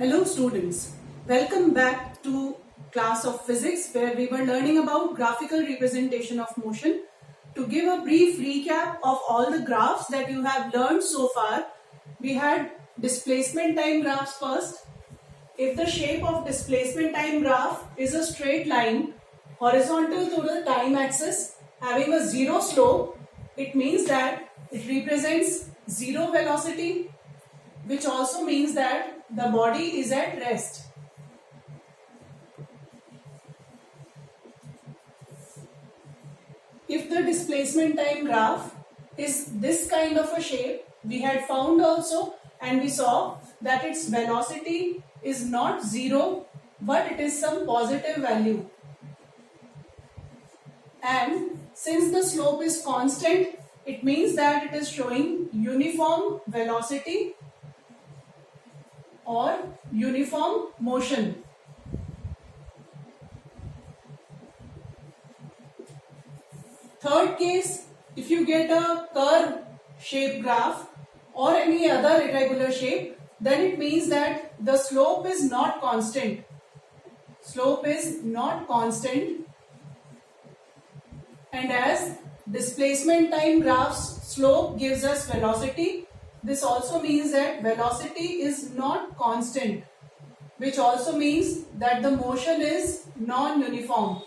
Hello students, welcome back to class of physics where we were learning about graphical representation of motion. To give a brief recap of all the graphs that you have learned so far, we had displacement time graphs first. If the shape of displacement time graph is a straight line horizontal to the time axis having a zero slope, it means that it represents zero velocity, which also means that the body is at rest. If the displacement time graph is this kind of a shape, we had found also and we saw that its velocity is not zero but it is some positive value. And since the slope is constant, it means that it is showing uniform velocity or uniform motion. Third case, if you get a curve shape graph or any other irregular shape, then it means that the slope is not constant. Slope is not constant, and as displacement time graph's slope gives us velocity, this also means that velocity is not constant, which also means that the motion is non-uniform.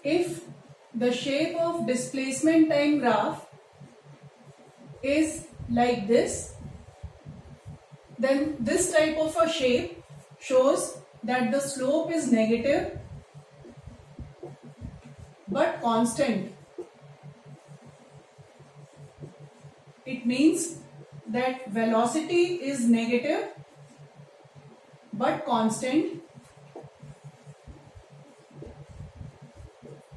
If the shape of displacement time graph is like this, then this type of a shape shows that the slope is negative but constant. It means that velocity is negative but constant,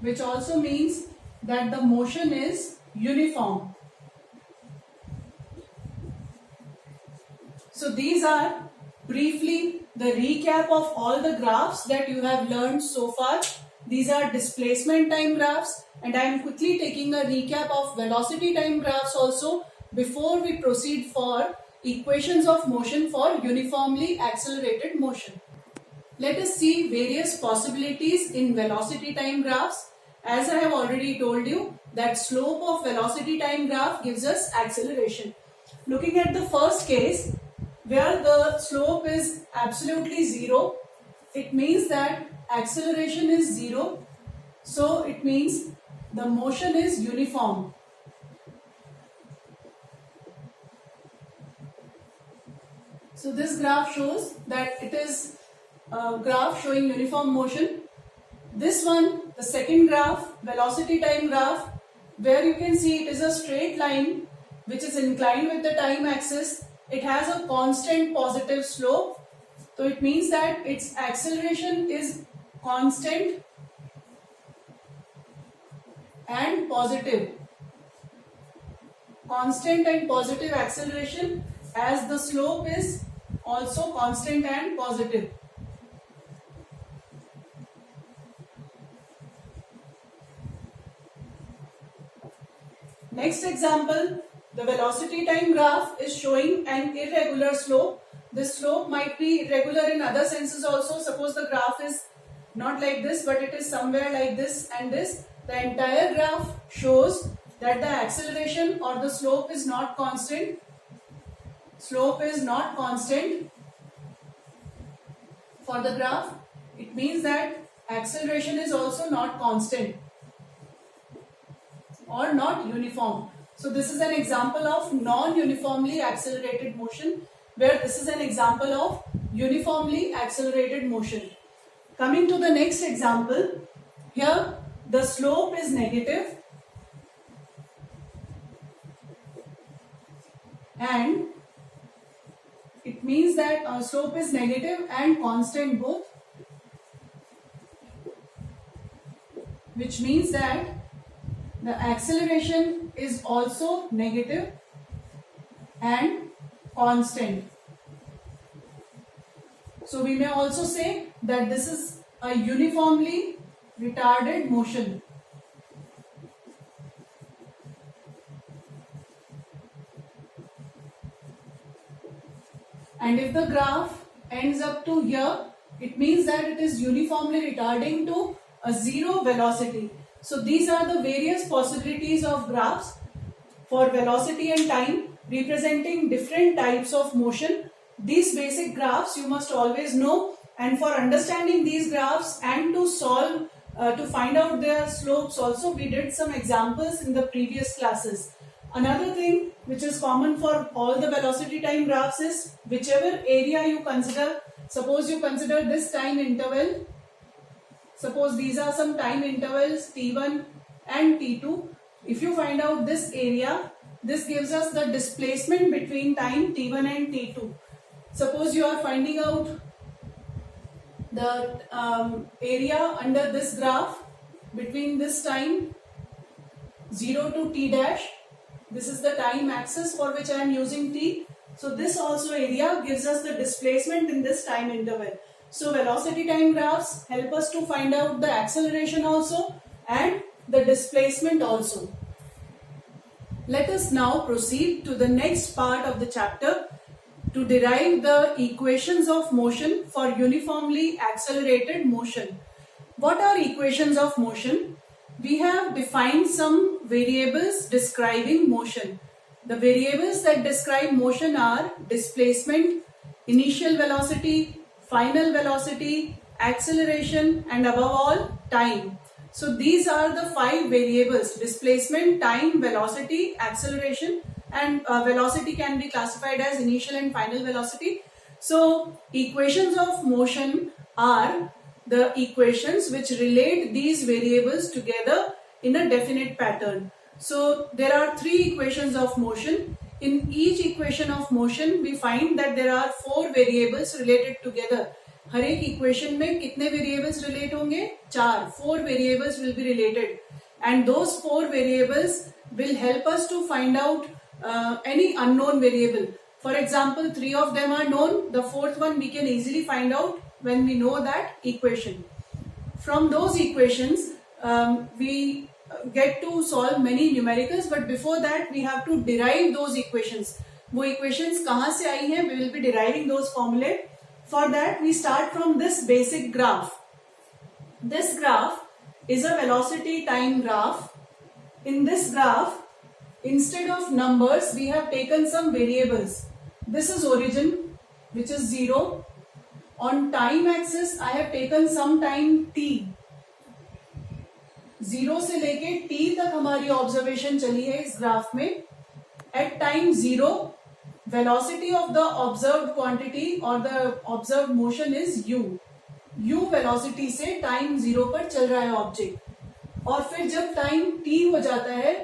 which also means that the motion is uniform. So these are briefly the recap of all the graphs that you have learned so far. These are displacement time graphs, and I am quickly taking a recap of velocity time graphs also before we proceed for equations of motion for uniformly accelerated motion. Let us see various possibilities in velocity time graphs. As I have already told you, that slope of velocity time graph gives us acceleration. Looking at the first case, where the slope is absolutely zero, it means that acceleration is zero, so it means the motion is uniform. So this graph shows that it is a graph showing uniform motion. This one, the second graph, velocity time graph, where you can see it is a straight line which is inclined with the time axis. It has a constant positive slope, so it means that its acceleration is constant and positive. Constant and positive acceleration as the slope is also constant and positive. Next example, the velocity time graph is showing an irregular slope. This slope might be irregular in other senses also. Suppose the graph is not like this, but it is somewhere like this and this. The entire graph shows that the acceleration or the slope is not constant. Slope is not constant for the graph. It means that acceleration is also not constant or not uniform. So this is an example of non-uniformly accelerated motion, where this is an example of uniformly accelerated motion. Coming to the next example, here the slope is negative and it means that our slope is negative and constant both, which means that the acceleration is also negative and constant. So we may also say that this is a uniformly retarded motion. and if the graph ends up to here, it means that it is uniformly retarding to a zero velocity. So these are the various possibilities of graphs for velocity and time representing different types of motion. These basic graphs you must always know, and for understanding these graphs and to solve to find out their slopes also, we did some examples in the previous classes. Another thing which is common for all the velocity time graphs is whichever area you consider, suppose you consider this time interval, suppose these are some time intervals t1 and t2. If you find out this area, this gives us the displacement between time t1 and t2. Suppose you are finding out the area under this graph between this time 0 to t dash. This is the time axis for which I am using t. So this also area gives us the displacement in this time interval. So velocity time graphs help us to find out the acceleration also and the displacement also. Let us now proceed to the next part of the chapter to derive the equations of motion for uniformly accelerated motion. What are equations of motion? We have defined some variables describing motion. The variables that describe motion are displacement, initial velocity, final velocity, acceleration, and above all, time. So these are the 5 variables: displacement, time, velocity, acceleration, and velocity can be classified as initial and final velocity. So equations of motion are the equations which relate these variables together in a definite pattern. So there are 3 equations of motion. In each equation of motion we find that there are 4 variables related together. हर एक equation में कितने variables relate होंगे? 4 variables will be related, and those 4 variables will help us to find out any unknown variable. For example, 3 of them are known. The 4th one we can easily find out when we know that equation. From those equations, we get to solve many numericals, but before that we have to derive those equations. वो equations कहाँ से आई हैं? We will be deriving those formulae. For that, we start from this basic graph. This graph is a velocity time graph. In this graph, instead of numbers, we have taken some variables. This is origin, which is 0. On time axis, I have taken some time t. 0 से लेके t तक हमारी observation चली है इस graph में. At time 0, velocity of the observed quantity or the observed motion is u. u velocity से time 0 पर चल रहा है ऑब्जेक्ट, और फिर जब टाइम t हो जाता है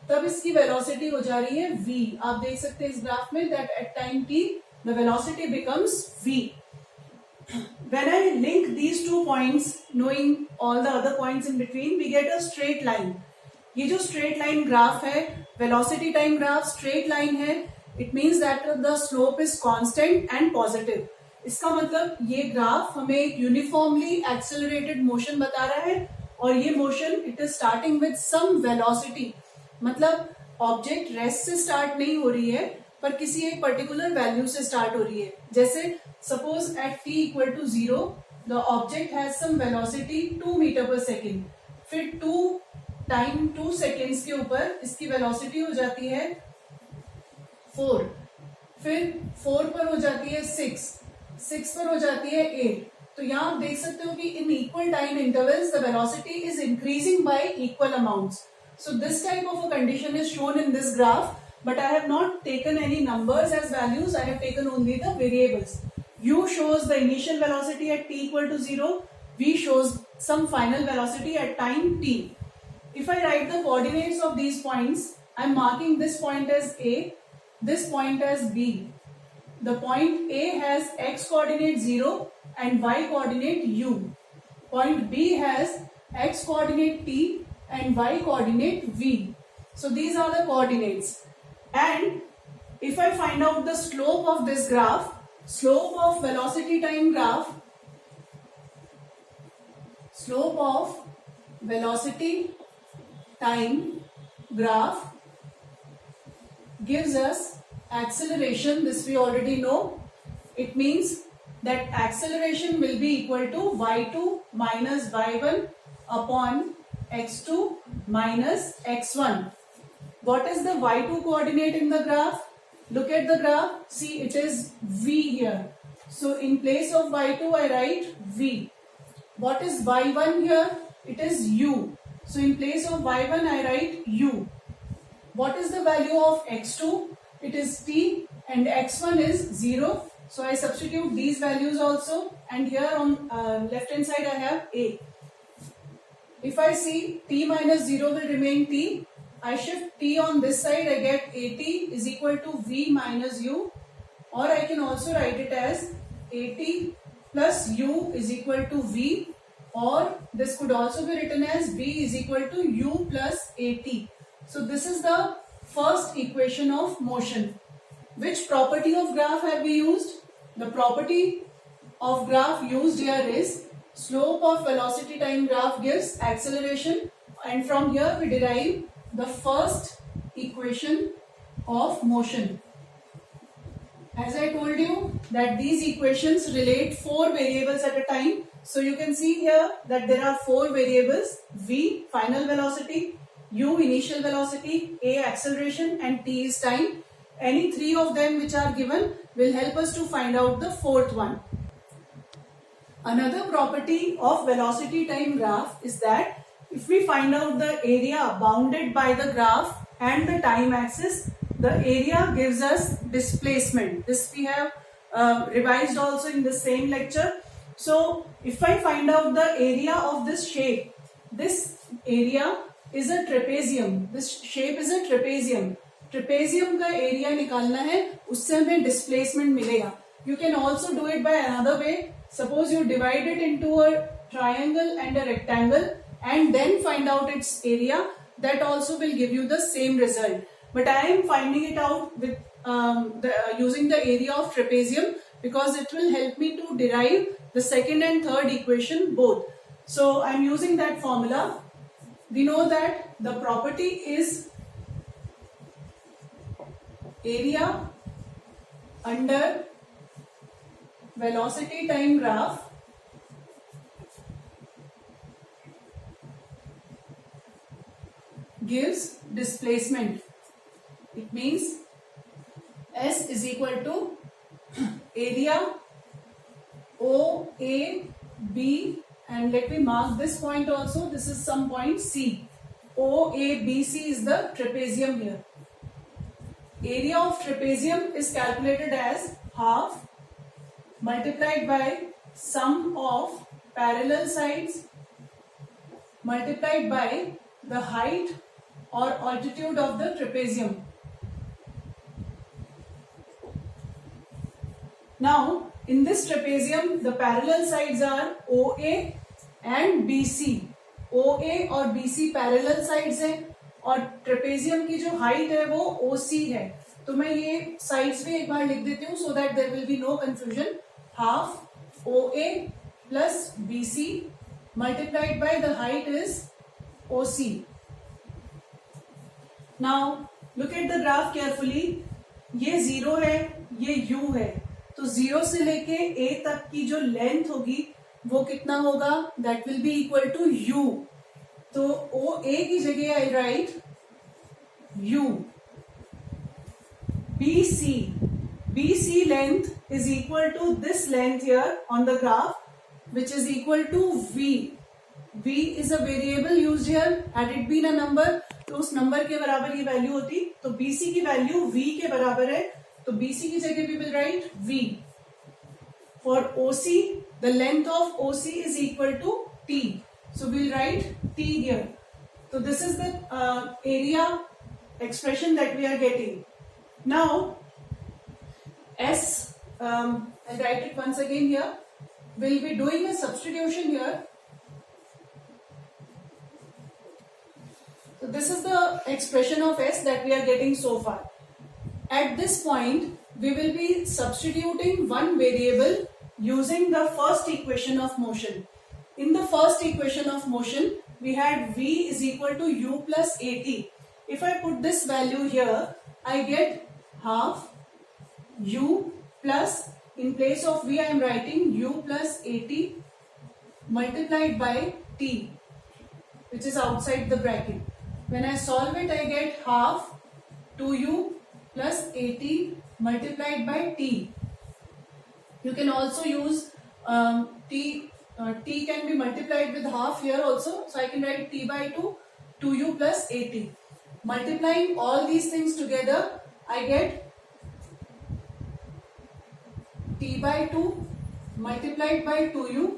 तब इसकी वेलोसिटी हो जा रही है v. आप देख सकते हैं इस ग्राफ में that at time t the velocity becomes v. When I link these 2 points, knowing all the other points in between, we get a straight line. ये जो straight line ग्राफ है, velocity time graph straight line है. It means that the slope is constant and positive. इसका मतलब ये graph हमें एक uniformly accelerated motion बता रहा है, और ये motion it is starting with some velocity. मतलब ऑब्जेक्ट रेस्ट से स्टार्ट नहीं हो रही है, पर किसी एक पर्टिकुलर वैल्यू से स्टार्ट हो रही है. जैसे suppose at t equal to 0 the object has some velocity 2 metre per second. फिर 2 सेकेंड्स के ऊपर इसकी वेलोसिटी हो जाती है 4, फिर 4 पर हो जाती है 6 पर हो जाती है 8. तो यहाँ आप देख सकते हो कि in equal time intervals the velocity is increasing y equal amounts. So this type of a condition is shown in this graph, but I have not taken any numbers as values. I have taken only the variables. U shows the initial velocity at t equal to 0. V shows some final velocity at time t. If I write the coordinates of these points, I am marking this point as A, this point as B. The point A has x coordinate 0 and y coordinate u. Point B has x coordinate t and y coordinate v. So these are the coordinates. And if I find out the slope of this graph, slope of velocity time graph, slope of velocity time graph gives us acceleration. This we already know. it means that acceleration will be equal to y2 minus y1 upon x2 minus x1. What is the y2 coordinate in the graph? Look at the graph. See, it is v here. So in place of y2 I write v. What is y1 here? It is u. So in place of y1 I write u. What is the value of x2? It is t, and x1 is 0. So I substitute these values also, and here on left hand side I have a. If I see t minus 0 will remain t, I shift t on this side, I get at is equal to v minus u, or I can also write it as at plus u is equal to v, or this could also be written as v is equal to u plus at. So this is the first equation of motion. Which property of graph have we used? The property of graph used here is slope of velocity time graph gives acceleration, and from here we derive the first equation of motion. As I told you that these equations relate 4 variables at a time. So you can see here that there are 4 variables: v final velocity, u initial velocity, a acceleration, and t is time. Any 3 of them which are given will help us to find out the 4th one. Another property of velocity time graph is that if we find out the area bounded by the graph and the time axis, the area gives us displacement. This we have revised also in the same lecture. So if I find out the area of this shape, this area is a trapezium. This shape is a trapezium. Trapezium का area निकालना है, उससे हमें displacement मिलेगा. You can also do it by another way. Suppose you divide it into a triangle and a rectangle and then find out its area. That also will give you the same result. But I am finding it out with using the area of trapezium because it will help me to derive the second and third equation both. So I am using that formula. We know that the property is area under velocity time graph gives displacement. It means S is equal to area OA B, and let me mark this point also. This is some point C. OABC is the trapezium here. Area of trapezium is calculated as half multiplied by sum of parallel sides multiplied by the height or altitude of the trapezium. Now, in this trapezium, the parallel sides are OA and BC. OA और BC parallel sides हैं और trapezium की जो height है वो OC है. तो मैं ये साइड्स भी एक बार लिख देती हूँ so that there will be no confusion. Half OA plus BC multiplied by the height is OC. Now look at the graph carefully. ये 0 है, ये U है. तो 0 से लेके A तक की जो लेंथ होगी वो कितना होगा? That will be equal to U. तो OA की जगह I write U. BC length is equal to this length here on the graph, which is equal to V. V is a variable used here. Had it been a number, तो उस number के बराबर ये value होती. तो BC की value V के बराबर है, तो BC की जगह we will write V. For OC, the length of OC is equal to T. So we will write T here. So this is the area expression that we are getting. Now, S, I'll write it once again here. We'll be doing a substitution here. So this is the expression of S that we are getting so far. At this point, we will be substituting one variable using the first equation of motion. In the first equation of motion, we had V is equal to U plus AT. If I put this value here, I get half U plus in place of v I am writing u plus at multiplied by t, which is outside the bracket. When I solve it, I get half 2u plus at multiplied by t. You can also use t can be multiplied with half here also, so I can write t by 2, 2u plus at. Multiplying all these things together, I get t by 2 multiplied by 2u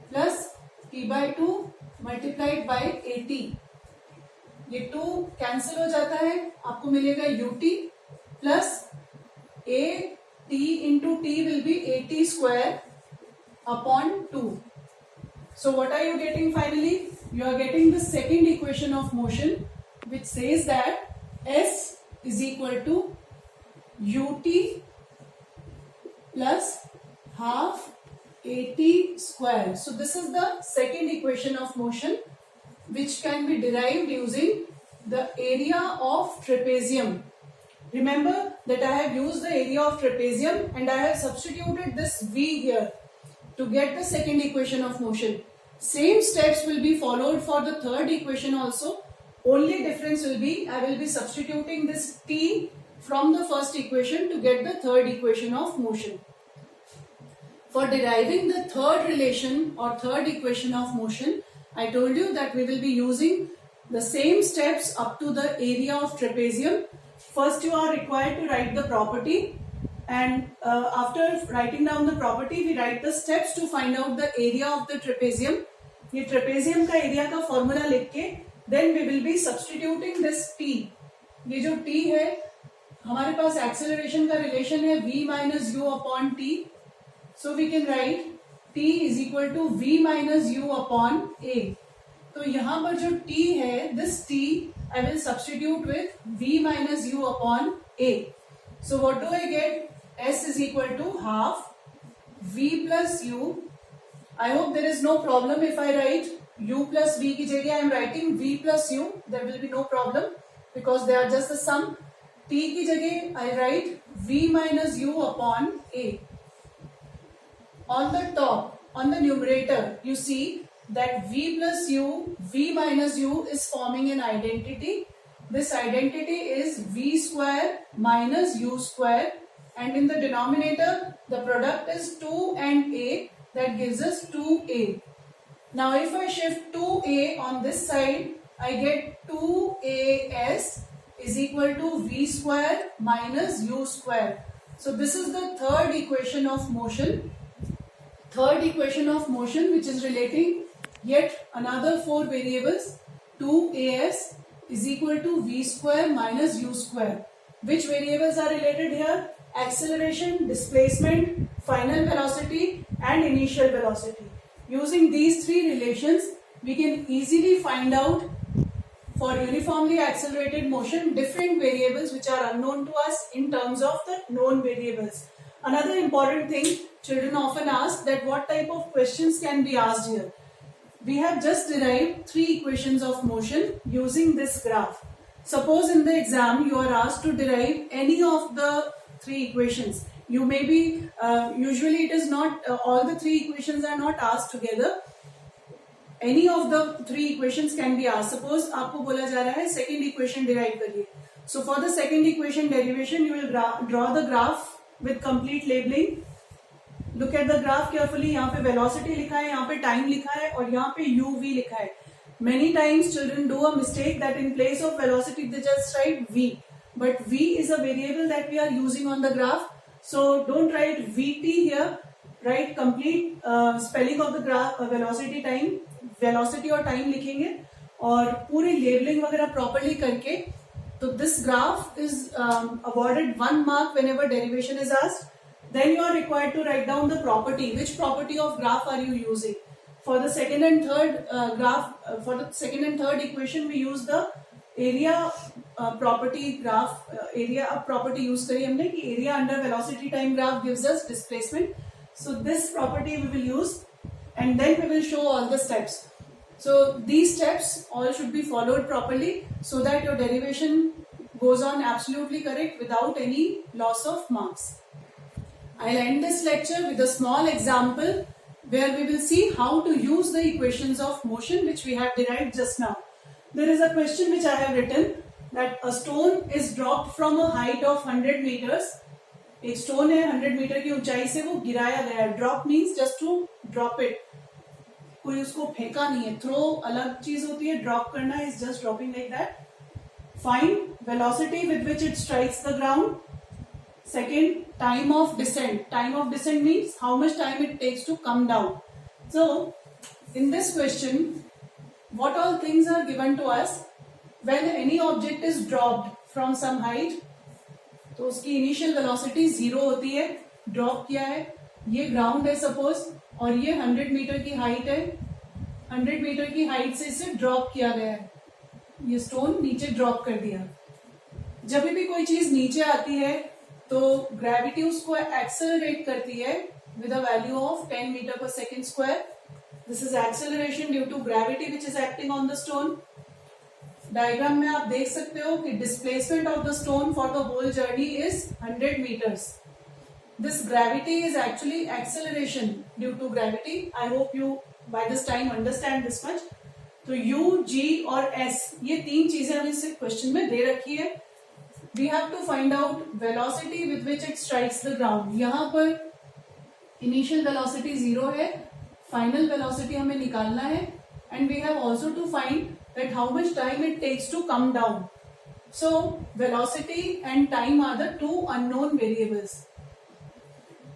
plus t by 2 multiplied by at. ये 2 cancel हो जाता है, आपको मिलेगा ut plus a t into t will be at square upon 2. So what are you getting finally? You are getting the second equation of motion, which says that s is equal to ut plus half at square. So this is the second equation of motion, which can be derived using the area of trapezium. Remember that I have used the area of trapezium and I have substituted this v here to get the second equation of motion. Same steps will be followed for the third equation also. Only difference will be I will be substituting this t from the first equation to get the third equation of motion. For deriving the third relation or third equation of motion, I told you that we will be using the same steps up to the area of trapezium. First you are required to write the property, and after writing down the property we write the steps to find out the area of the trapezium. ये trapezium का area का formula लिख के then we will be substituting this t. ये जो t है हमारे पास acceleration का relation है v minus u upon t. So we can write t is equal to v minus u upon a. तो यहाँ पर जो t है, this t I will substitute with v minus u upon a. So what do I get? S is equal to half v plus u. I hope there is no problem if I write u plus v की जगह I am writing v plus u. There will be no problem because they are just the sum. T की जगह I write v minus u upon a. On the top, on the numerator, you see that v plus u, v minus u is forming an identity. This identity is v square minus u square, and in the denominator the product is 2 and a, that gives us 2a. Now if I shift 2a on this side, I get 2as is equal to v square minus u square. So this is the third equation of motion. Third equation of motion, which is relating yet another 4 variables. 2as is equal to v square minus u square. Which variables are related here? Acceleration, displacement, final velocity and initial velocity. Using these three relations, we can easily find out for uniformly accelerated motion different variables which are unknown to us in terms of the known variables. Another important thing, children often ask that what type of questions can be asked here. We have just derived 3 equations of motion using this graph. Suppose in the exam you are asked to derive any of the 3 equations. You may be, usually it is not, all the 3 equations are not asked together. Any of the 3 equations can be asked. Suppose आपको बोला जा रहा है second equation derive करिए. So for the second equation derivation, you will draw the graph with complete labeling. Look at the graph carefully. यहाँ पे velocity लिखा है, यहाँ पे time लिखा है और यहाँ पे uv लिखा है. Many times children do a mistake that in place of velocity they just write v. But v is a variable that we are using on the graph. So don't write vt here. Write complete spelling of the graph, velocity, time, velocity और time लिखेंगे और पूरी labeling वगैरह properly करके. So this graph is awarded 1 mark whenever derivation is asked. Then you are required to write down the property. Which property of graph are you using? For the second and third for the second and third equation, we use the area property graph. Area property use करी हमने कि area under velocity time graph gives us displacement. So this property we will use, and then we will show all the steps. So these steps all should be followed properly so that your derivation goes on absolutely correct without any loss of marks. I'll end this lecture with a small example where we will see how to use the equations of motion which we have derived just now. There is a question which I have written that a stone is dropped from a height of 100 meters. एक stone है 100 metre की ऊंचाई से वो गिराया गया है. Drop means just to drop it, कोई उसको फेंका नहीं है. थ्रो अलग चीज होती है, ड्रॉप करना is just dropping like that. Find velocity with which it strikes the ground. Second, time of descent. Time of descent means how much time it takes to come down. So in this question what all things are given to us when any object is dropped from some height. तो उसकी initial velocity 0 होती है. Drop किया है, ये ground है suppose, और ये 100 मीटर की हाइट है. 100 मीटर की हाइट से इसे ड्रॉप किया गया है. ये स्टोन नीचे ड्रॉप कर दिया. जब भी कोई चीज नीचे आती है तो ग्रेविटी उसको एक्सेलरेट करती है with a value of 10 meter per second square. This is acceleration due to gravity which is acting on the stone. Diagram में आप देख सकते हो कि displacement of the stone for the whole journey is 100 meters. This gravity is actually acceleration due to gravity. I hope you by this time understand this much. तो U, G और S ये तीन चीजें हमें इस क्वेश्चन में दे रखी है. We have to find out velocity with which it strikes the ground. यहाँ पर initial velocity 0 है, final velocity हमें निकालना है, and we have also to find that how much time it takes to come down. So velocity and time are the two unknown variables.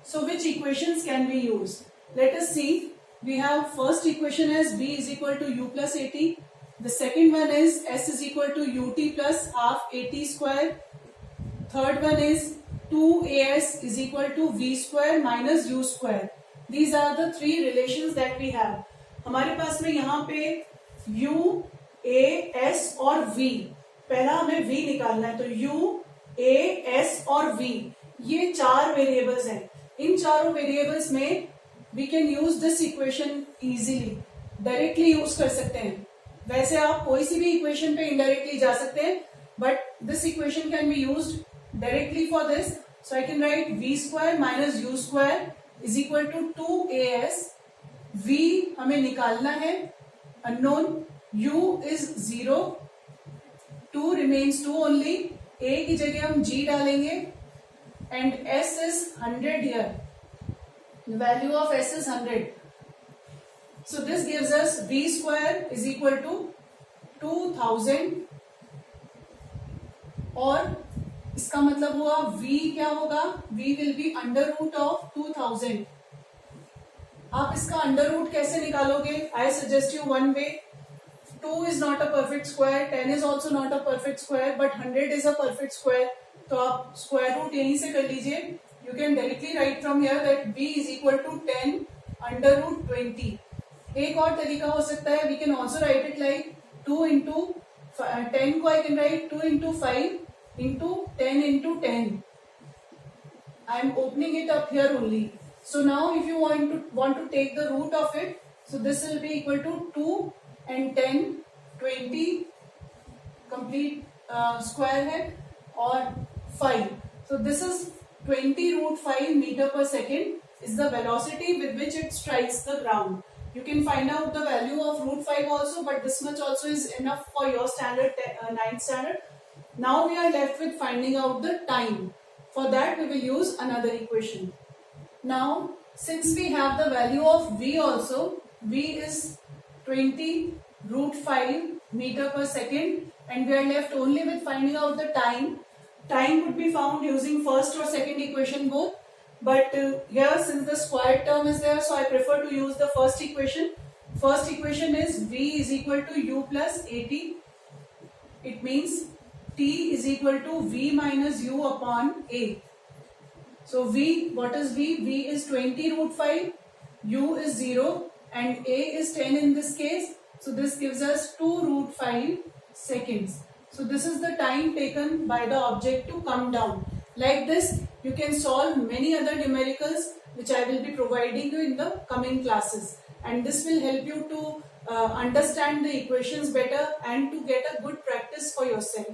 So which equations can we use? Let us see. We have first equation as b is equal to u plus at. The second one is s is equal to ut plus half at square. Third one is 2as is equal to v square minus u square. These are the three relations that we have. हमारे पास में यहाँ पे u, a, s और v. पहला हमें v निकालना है, तो u, a, s और v ये चार वेरिएबल्स हैं. इन चारों वेरिएबल्स में we can use this equation easily. Directly use कर सकते हैं. वैसे आप कोई सी भी इक्वेशन पे इनडायरेक्टली जा सकते हैं, but this equation can be used directly for this. So I can write v square minus u square is equal to 2as. v हमें निकालना है, unknown. u is 0, 2 remains 2 only. a की जगह हम g डालेंगे, and s is 100 here. The value of s is 100. So this gives us v square is equal to 2000. और इसका मतलब हुआ v क्या होगा? v will be under root of 2000. आप इसका अंडर रूट कैसे निकालोगे? I suggest you one way. 2 is not a perfect square, 10 is also not a perfect square, but 100 is a perfect square. तो आप स्क्वायर रूट यहीं से कर लीजिए. You can directly write from here that v is equal to 10 under root 20. एक और तरीका हो सकता है, we can also write it like 2 into 10 को I can write 2 into 5 into 10 into 10. I am opening it up here only. So now if you want to take the root of it, so this will be equal to 2 and 10, 20 complete square है, और 5. So this is 20 root 5 meter per second is the velocity with which it strikes the ground. You can find out the value of root 5 also, but this much also is enough for your standard 9th standard. Now we are left with finding out the time. For that we will use another equation. Now since we have the value of v also, v is 20 root 5 meter per second, and we are left only with finding out the time. Time would be found using first or second equation both, but here since the square term is there, so I prefer to use the first equation. First equation is v is equal to u plus at. It means t is equal to v minus u upon a. So v, what is v? v is 20 root 5, u is 0, and a is 10 in this case. So this gives us 2 root 5 seconds. So this is the time taken by the object to come down. Like this, you can solve many other numericals which I will be providing you in the coming classes. And this will help you to understand the equations better and to get a good practice for yourself.